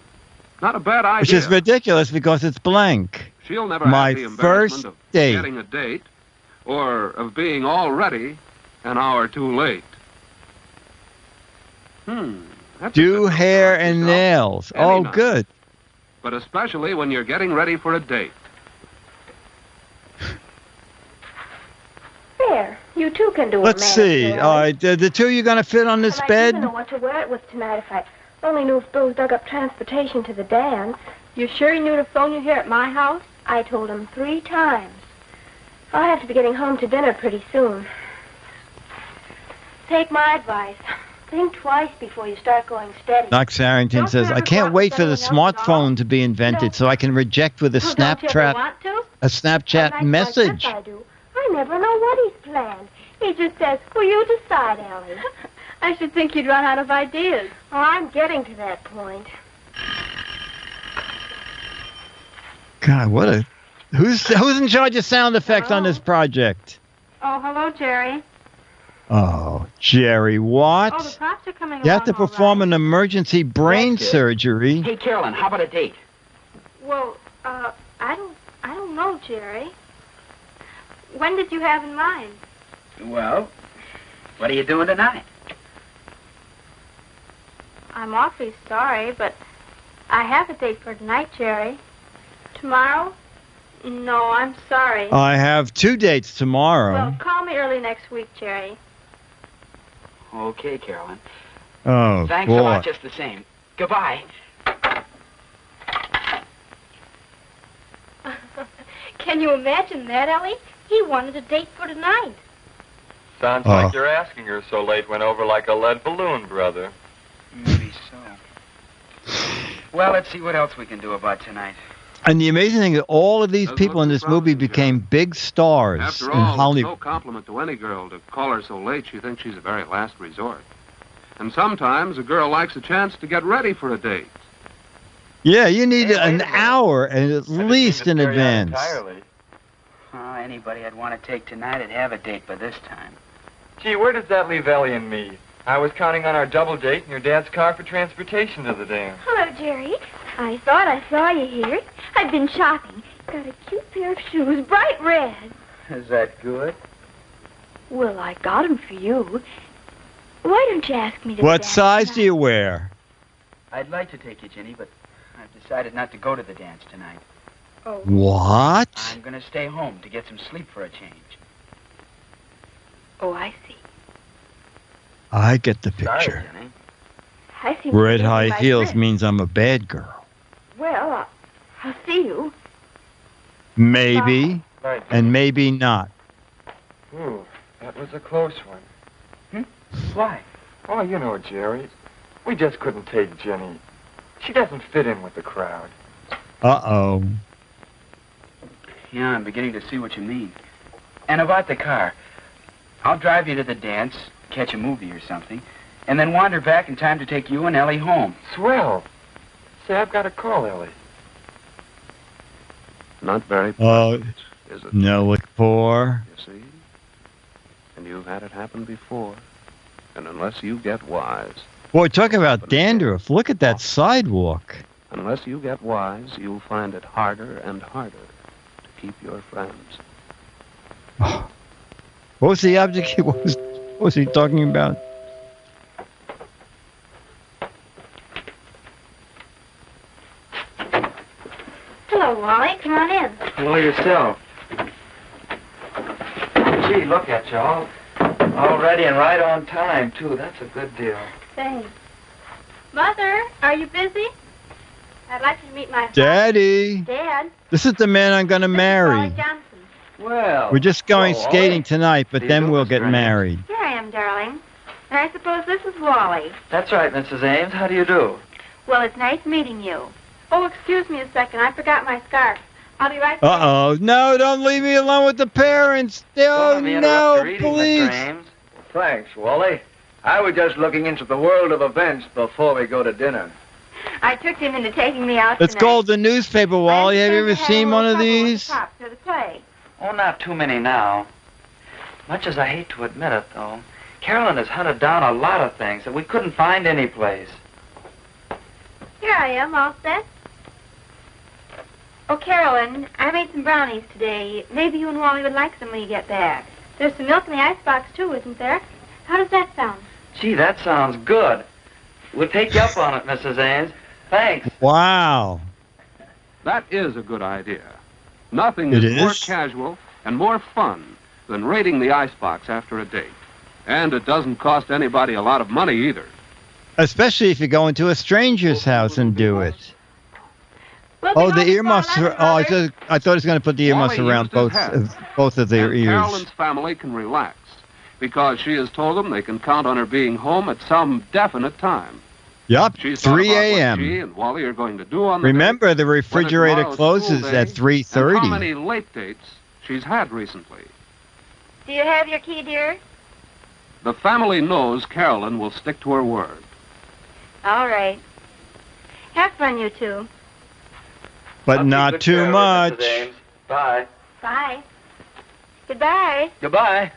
Not a bad idea. Which is ridiculous because it's blank. She'll never My have the embarrassment first of date. getting a date or of being already an hour too late. That's a Do good hair note to and yourself. nails. Any Oh, night. good. But especially when you're getting ready for a date. There. You two can do Let's see. All right, the two of you going to fit on this I bed? don't know what to wear it with tonight if I only knew if Bill's dug up transportation to the dance. You sure he knew to phone you here at my house? I told him 3 times. I'll have to be getting home to dinner pretty soon. Take my advice. Think twice before you start going steady. Knox Harrington Don't says, you I ever can't talk wait to for the someone else at all? smartphone to be invented so I can reject with a Well, don't you ever Snapchat want to? Snapchat Well, message. I do. I never know what he's planned. He just says, well, you decide, Ellie. I should think you'd run out of ideas. Oh, I'm getting to that point. God, what a... Who's in charge of sound effects on this project? Oh, hello, Jerry. Oh, Jerry, what? Oh, the props are coming You have to along all perform right. an emergency brain That's it. surgery. Hey, Carolyn, how about a date? Well, I don't know, Jerry. When did you have in mind? Well, what are you doing tonight? I'm awfully sorry, but I have a date for tonight, Jerry. Tomorrow? No, I'm sorry. I have 2 dates tomorrow. Well, call me early next week, Jerry. Okay, Carolyn. Oh, Thanks boy. a lot just the same. Goodbye. Can you imagine that, Ellie? He wanted a date for tonight. Sounds Oh. like your asking her so late went over like a lead balloon, brother. Maybe so. Well, let's see what else we can do about tonight. And the amazing thing is, all of these Does people look in this movie promising, became big stars After in all, it's Hollywood. no compliment to any girl to call her so late she thinks she's a very last resort. And sometimes a girl likes a chance to get ready for a date. Yeah, you need an hour and at least in advance. Entirely. Oh, anybody I'd want to take tonight would have a date by this time. Gee, where does that leave Ellie and me? I was counting on our double date and your dad's car for transportation to the dance. Hello, Jerry. I thought I saw you here. I've been shopping. Got a cute pair of shoes, bright red. Is that good? Well, I got 'em for you. Why don't you ask me to What dance size tonight? do you wear? I'd like to take you, Ginny, but I've decided not to go to the dance tonight. Oh. What? I'm going to stay home to get some sleep for a change. Oh, I see. I get the Sorry, picture. Ginny. I see. what Red you're high doing, my heels friend. means I'm a bad girl. Well, I'll see you. Maybe, Right. and maybe not. Ooh, that was a close one. Why? Oh, you know, Jerry. We just couldn't take Jenny. She doesn't fit in with the crowd. Uh-oh. Yeah, I'm beginning to see what you mean. And about the car, I'll drive you to the dance, catch a movie or something, and then wander back in time to take you and Ellie home. Swell. Say, I've got to call Ellie. Not very Oh, pleasant, is it? no, look for. You see? And you've had it happen before. And unless you get wise, Boy, talk about dandruff. Look at that sidewalk. unless you get wise, you'll find it harder and harder to keep your friends. What was the object? What was he talking about? Hello, Wally. Come on in. Hello yourself. Gee, look at you all ready and right on time, too. That's a good deal. Thanks. Mother, are you busy? I'd like you to meet my Daddy, Dad. this is the man I'm going to This is marry. Wally Johnson. Well. We're just going so, skating Ollie, tonight, but do you then do, we'll Mr. get Ames? married. Here I am, darling. And I suppose this is Wally. That's right, Mrs. Ames. How do you do? Well, it's nice meeting you. Oh, excuse me a second. I forgot my scarf. I'll be right back. Uh-oh. No, don't leave me alone with the parents. Oh, Don't let me interrupt no, your eating, please. Mr. Ames. Thanks, Wally. I was just looking into the world of events before we go to dinner. I tricked him into taking me out It's tonight. called the newspaper, Wally. Have you ever seen one of these? For the play. Oh, not too many now. Much as I hate to admit it, though, Carolyn has hunted down a lot of things that we couldn't find anyplace. Here I am, all set. Oh, Carolyn, I made some brownies today. Maybe you and Wally would like some when you get back. There's some milk in the icebox, too, isn't there? How does that sound? Gee, that sounds good. We'll take you up on it, Mrs. Ames. Thanks. Wow. That is a good idea. Nothing It is more is? casual and more fun than raiding the icebox after a date. And it doesn't cost anybody a lot of money either. Especially if you go into a stranger's house and do it. We'll be Oh, home the before earmuffs. lunch, I Mother. thought he was going to put the earmuffs Wally around used his head. both of their And ears. Carolyn's family can relax because she has told them they can count on her being home at some definite time. Yup, She's thought 3 about what she a.m. and Wally are going to do on the Remember, the day, whether refrigerator tomorrow's closes school day, at and 3:30. how many late dates she's had recently. Do you have your key, dear? The family knows Carolyn will stick to her word. All right. Have fun, you two. But not too much. Bye. Bye. Goodbye. Goodbye.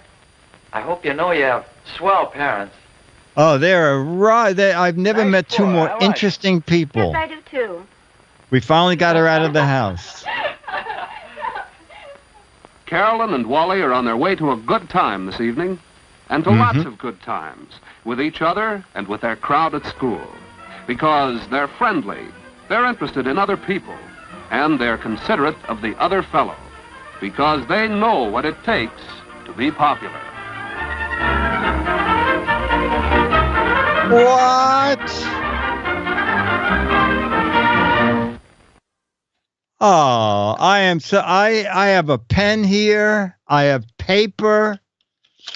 I hope you know you have swell parents. Oh, they're right. I've never Nice met two boy, more I like interesting people. Yes, I do, too. We finally got her out of the house. Carolyn and Wally are on their way to a good time this evening, and to lots of good times, with each other and with their crowd at school. Because they're friendly, they're interested in other people, and they're considerate of the other fellow. Because they know what it takes to be popular. What? Oh, I have a pen here. I have paper.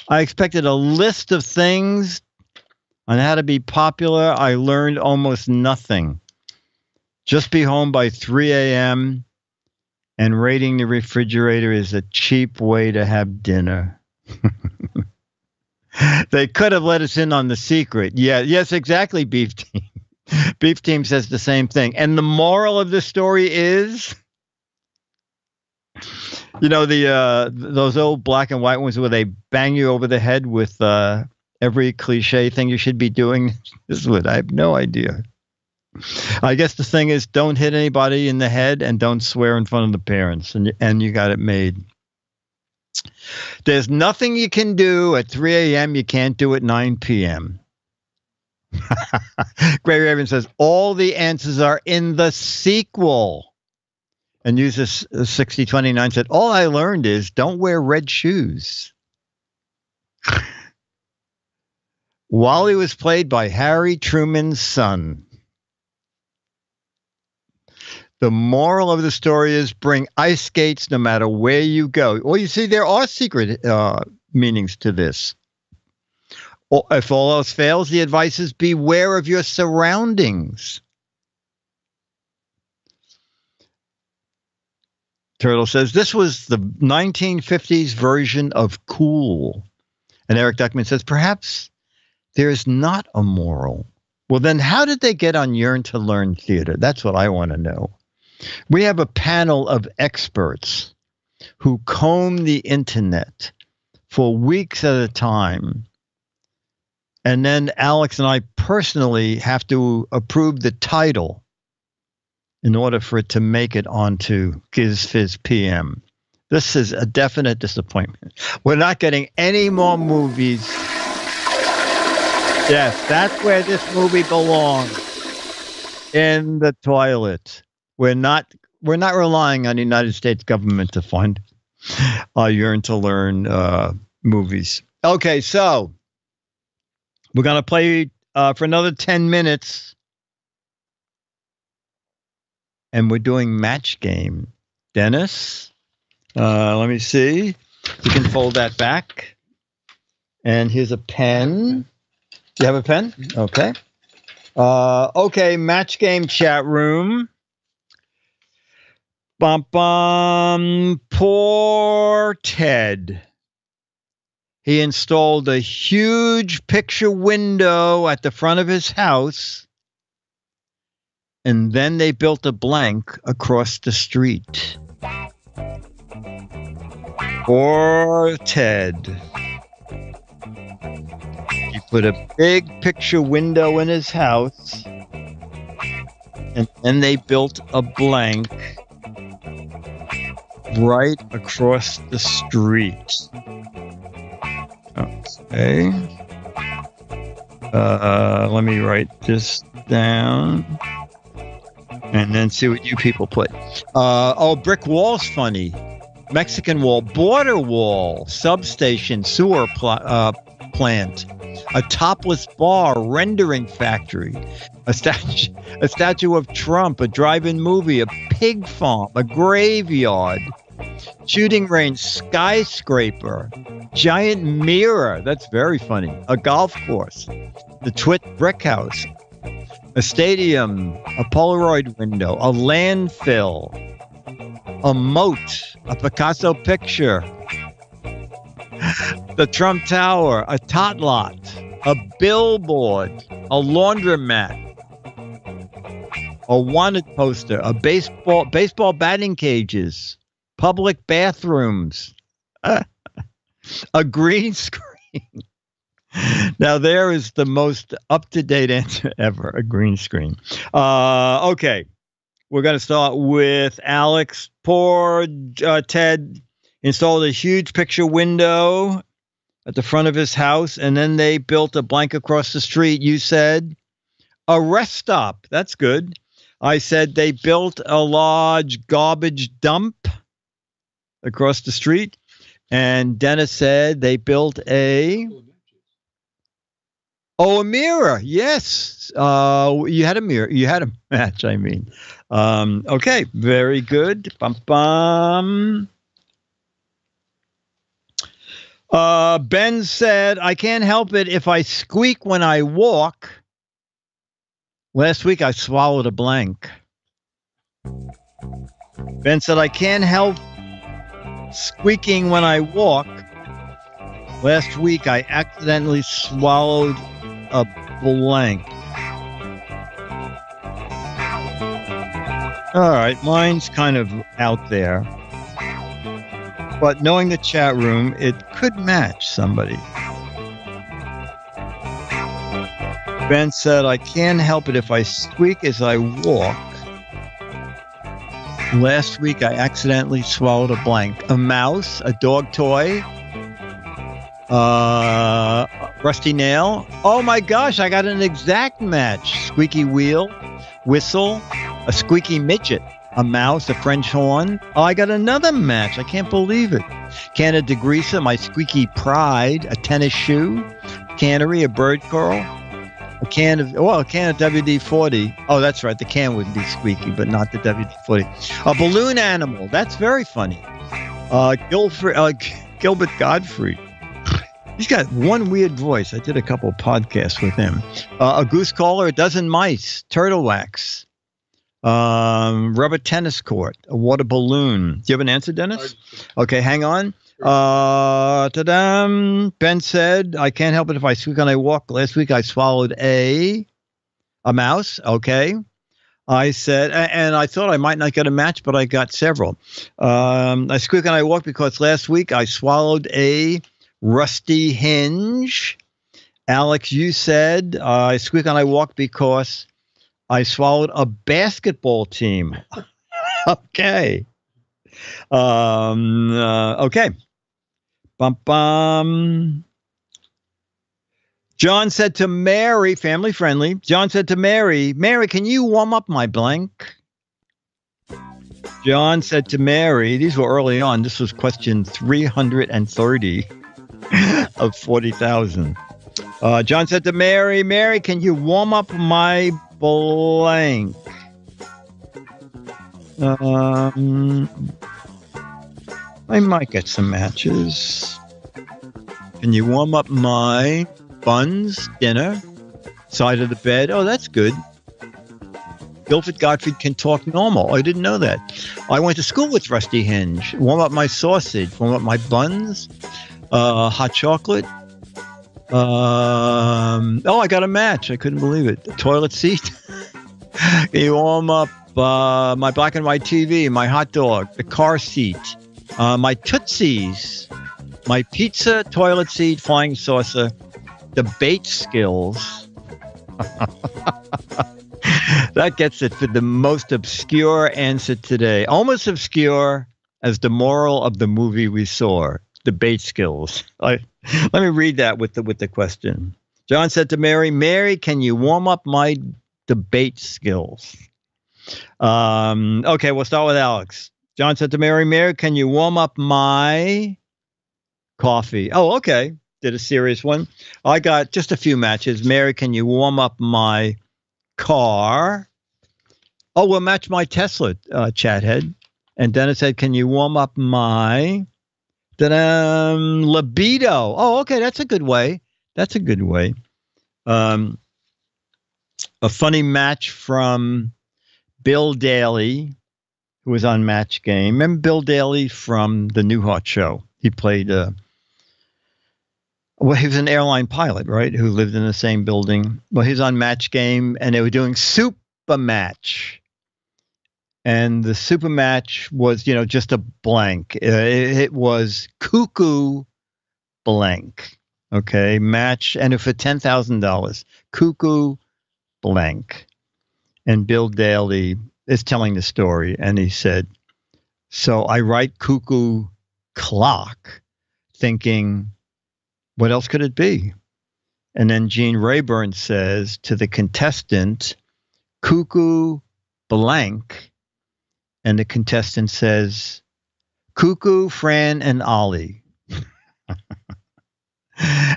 I expected a list of things on how to be popular. I learned almost nothing. Just be home by 3 a.m. And raiding the refrigerator is a cheap way to have dinner. They could have let us in on the secret. Yeah, yes, exactly, Beef Team. Beef Team says the same thing. And the moral of the story is, you know, those old black and white ones where they bang you over the head with every cliche thing you should be doing. This is what I have no idea. I guess the thing is, don't hit anybody in the head and don't swear in front of the parents, and you got it made. There's nothing you can do at 3 a.m. you can't do at 9 p.m. Gray Raven says, all the answers are in the sequel. And User 6029 said, all I learned is don't wear red shoes. Wally was played by Harry Truman's son. The moral of the story is bring ice skates no matter where you go. Well, you see, there are secret meanings to this. If all else fails, the advice is beware of your surroundings. Turtle says, this was the 1950s version of cool. And Eric Duckman says, perhaps there is not a moral. Well, then how did they get on Yearn to Learn Theater? That's what I want to know. We have a panel of experts who comb the internet for weeks at a time. And then Alex and I personally have to approve the title in order for it to make it onto GizFiz PM. This is a definite disappointment. We're not getting any more movies. Yes, that's where this movie belongs. In the toilet. We're not relying on the United States government to fund Yearn to Learn movies. Okay, so we're going to play for another 10 minutes. And we're doing match game. Dennis, let me see. You can fold that back. And here's a pen. Do you have a pen? Okay. Okay, match game chat room. Bum bum. Poor Ted. He installed a huge picture window at the front of his house, and then they built a blank across the street. Poor Ted. He put a big picture window in his house, and then they built a blank right across the street. Okay. Let me write this down and then see what you people put. Brick wall's funny. Mexican wall, border wall, substation, sewer plant, a topless bar, rendering factory, a statue of Trump, a drive-in movie, a pig farm, a graveyard, shooting range, skyscraper, giant mirror, that's very funny, a golf course, the Twit brick house, a stadium, a Polaroid window, a landfill, a moat, a Picasso picture, the Trump Tower, a tot lot, a billboard, a laundromat, a wanted poster, a baseball batting cages, public bathrooms, a green screen. Now there is the most up-to-date answer ever, a green screen. Okay, we're going to start with Alex. Poor Ted installed a huge picture window at the front of his house, and then they built a blank across the street. You said a rest stop. That's good. I said they built a large garbage dump across the street. And Dennis said they built a mirror. Yes. You had a mirror. You had a match, I mean. Okay, very good. Bum, bum. Ben said, I can't help it if I squeak when I walk. Last week I swallowed a blank. Ben said, I can't help squeaking when I walk. Last week, I accidentally swallowed a blank. All right, mine's kind of out there. But knowing the chat room, it could match somebody. Ben said, I can't help it if I squeak as I walk. Last week, I accidentally swallowed a blank. A mouse, a dog toy, rusty nail. Oh my gosh, I got an exact match. Squeaky wheel, whistle, a squeaky midget, a mouse, a French horn. Oh, I got another match. I can't believe it. Can of degreaser, my squeaky pride, a tennis shoe, cannery, a bird curl, a can of WD-40. Oh, that's right. The can would be squeaky, but not the WD-40. A balloon animal. That's very funny. Gilbert Godfrey. He's got one weird voice. I did a couple of podcasts with him. A goose caller, a dozen mice, turtle wax, rubber tennis court, a water balloon. Do you have an answer, Dennis? Okay, hang on. Ben said, I can't help it if I squeak when I walk. Last week I swallowed a mouse. Okay. I said, and I thought I might not get a match, but I got several. I squeak when I walk because last week I swallowed a rusty hinge. Alex, you said I squeak when I walk because I swallowed a basketball team. Okay. Okay. Bum bum. John said to Mary, family friendly. John said to Mary, Mary, can you warm up my blank? John said to Mary, these were early on. This was question 330 of 40,000. John said to Mary, Mary, can you warm up my blank? I might get some matches. Can you warm up my buns, dinner, side of the bed? Oh, that's good. Guilford Gottfried can talk normal. I didn't know that. I went to school with Rusty Hinge. Warm up my sausage. Warm up my buns. Hot chocolate. Oh, I got a match. I couldn't believe it. The toilet seat. Can you warm up my black and white TV, my hot dog, the car seat, my Tootsies, my pizza, toilet seat, flying saucer, debate skills. That gets it for the most obscure answer today. Almost obscure as the moral of the movie we saw. Debate skills. Let me read that with the question. John said to Mary, Mary, can you warm up my debate skills? Okay, we'll start with Alex. John said to Mary, Mary, can you warm up my coffee? Oh, okay. Did a serious one. I got just a few matches. Mary, can you warm up my car? Oh, we'll match my Tesla, chathead. And Dennis said, can you warm up my libido? Oh, okay. That's a good way. That's a good way. A funny match from Bill Daly, who was on Match Game. Remember Bill Daly from the Newhart Show? He played, he was an airline pilot, right? Who lived in the same building. Well, he was on Match Game, and they were doing Super Match. And the Super Match was, just a blank. It was Cuckoo Blank. Okay, match, and for $10,000. Cuckoo Blank. And Bill Daly is telling the story, and he said, so I write Cuckoo Clock, thinking, what else could it be? And then Gene Rayburn says to the contestant, Cuckoo Blank. And the contestant says, Cuckoo, Fran, and Ollie.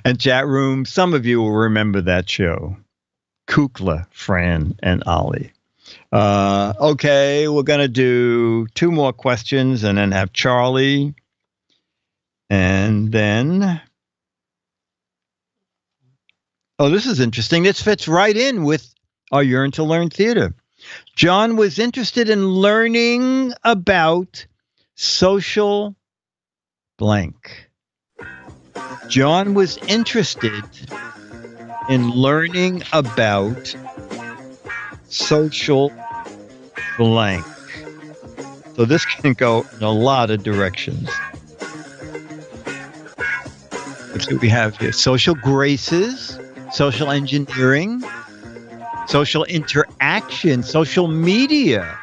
And chat room, some of you will remember that show. Kukla, Fran, and Ollie. Okay, we're going to do 2 more questions and then have Charlie. And then... oh, this is interesting. This fits right in with our Yearn to Learn Theater. John was interested in learning about social blank. John was interested in learning about social blank. So this can go in a lot of directions. Let's see what we have here. Social graces, social engineering, social interaction, social media.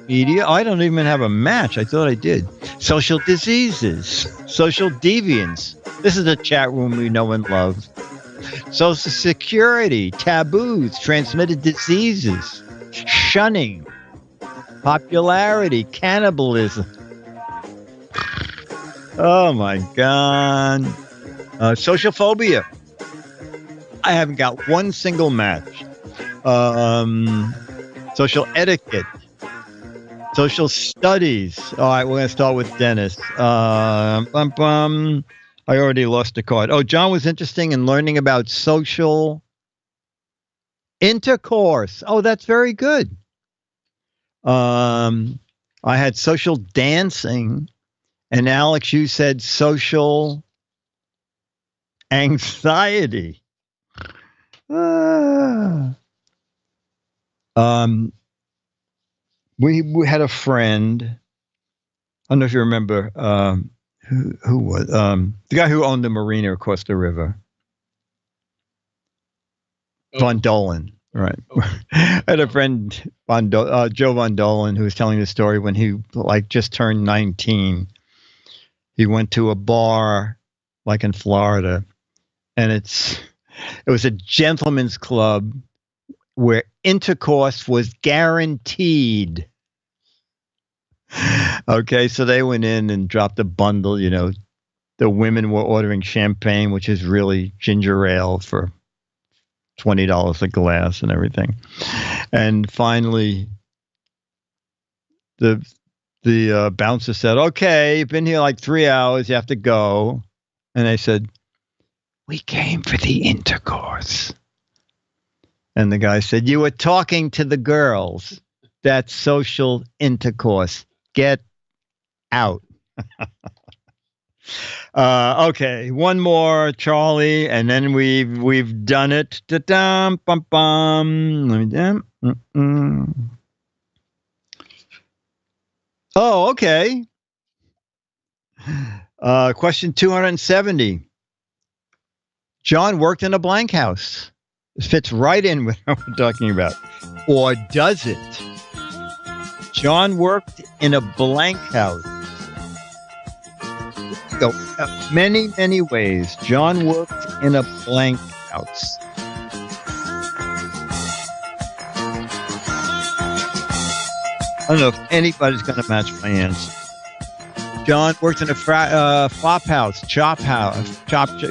Media? I don't even have a match. I thought I did. Social diseases, social deviance. This is a chat room we know and love. Social security, taboos, transmitted diseases, shunning, popularity, cannibalism. Oh my God. Social phobia. I haven't got one single match. Social etiquette. Social studies. All right, we're going to start with Dennis. I already lost a card. Oh, John was interested in learning about social intercourse. Oh, that's very good. I had social dancing. And Alex, you said social anxiety. We had a friend. I don't know if you remember who was the guy who owned the marina across the river. Von Dolan, right? I had a friend, Joe Von Dolan, who was telling the story when he just turned 19. He went to a bar in Florida, and it was a gentleman's club where intercourse was guaranteed. Okay, so they went in and dropped a bundle. The women were ordering champagne, which is really ginger ale for $20 a glass and everything. And finally, the bouncer said, "Okay, you've been here 3 hours. You have to go." And they said, "We came for the intercourse." And the guy said, "You were talking to the girls. That's social intercourse. Get out." Okay, one more, Charlie, and then we've done it. Da-dum, bum, bum. Let me Oh, okay. Question 270. John worked in a blank house. This fits right in with what we're talking about. Or does it? John worked in a blank house. Go many, many ways. John worked in a blank house. I don't know if anybody's going to match my answer. John worked in a flop house,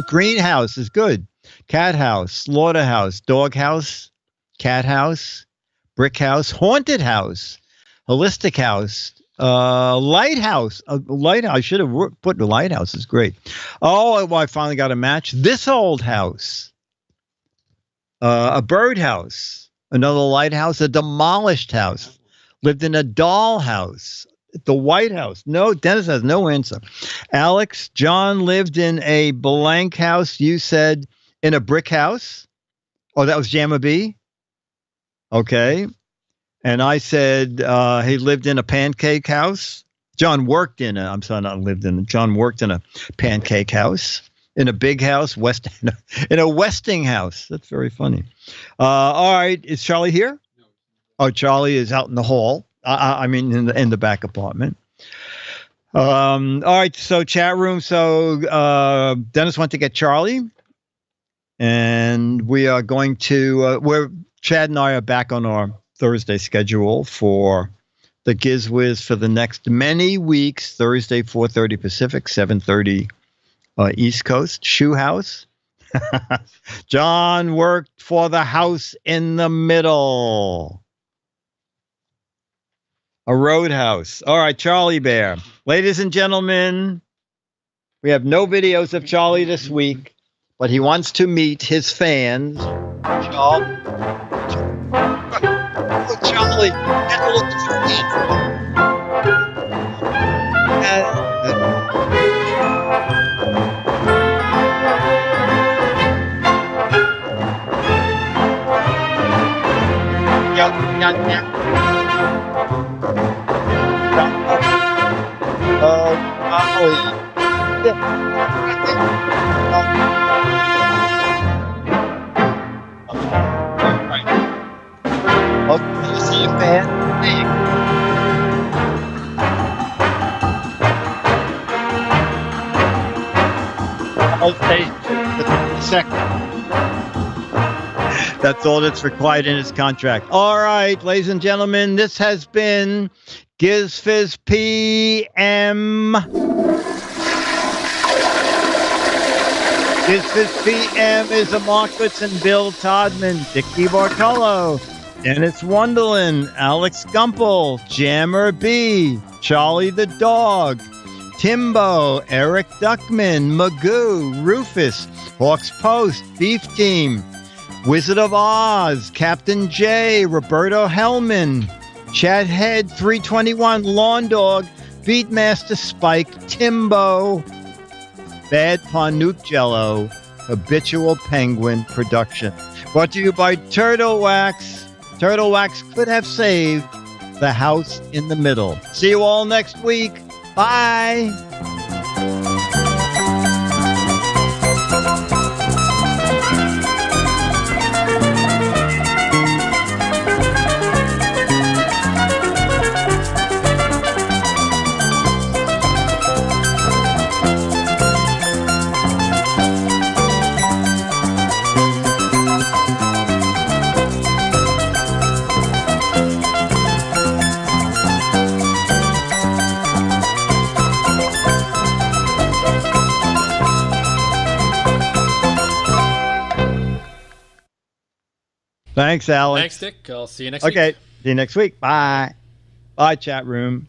greenhouse is good. Cat house, slaughterhouse, dog house, cat house, brick house, haunted house, holistic house, lighthouse. I should have put the lighthouse. Is great. Oh, I finally got a match. This old house, a birdhouse, another lighthouse, a demolished house. Lived in a dollhouse. The White House. No, Dennis has no answer. Alex, John lived in a blank house. You said in a brick house. Oh, that was Jamma B. Okay. And I said he lived in a pancake house. John worked in John worked in a pancake house. In a big house, in a Westinghouse. That's very funny. All right. Is Charlie here? Oh, Charlie is out in the hall. In the back apartment. All right, so chat room. So Dennis went to get Charlie, and we are going to. Chad and I are back on our Thursday schedule for the Giz Wiz for the next many weeks. Thursday, 4:30 Pacific, 7:30 East Coast. Shoe House. John worked for the house in the middle. A roadhouse. All right, Charlie Bear. Ladies and gentlemen, we have no videos of Charlie this week, but he wants to meet his fans. Oh, Charlie, get a look at your Okay, you see a fan? Okay, second. That's all that's required in his contract. All right, ladies and gentlemen, this has been GizFiz PM. GizFiz PM is a Mark Goodson, Bill Todman, Dick DeBartolo, Dennis Wonderland, Alex Gumpel, Jammer B, Charlie the Dog, Timbo, Eric Duckman, Magoo, Rufus, Hawks Post, Beef Team, Wizard of Oz, Captain J, Roberto Hellman, Chad Head 321, Lawn Dog, Beatmaster Spike, Timbo, Bad Pun Nuke Jello, Habitual Penguin Production. Brought to you by Turtle Wax. Turtle Wax could have saved the house in the middle. See you all next week. Bye. Thanks, Alex. Thanks, Dick. I'll see you next week. Okay. See you next week. Bye. Bye, chat room.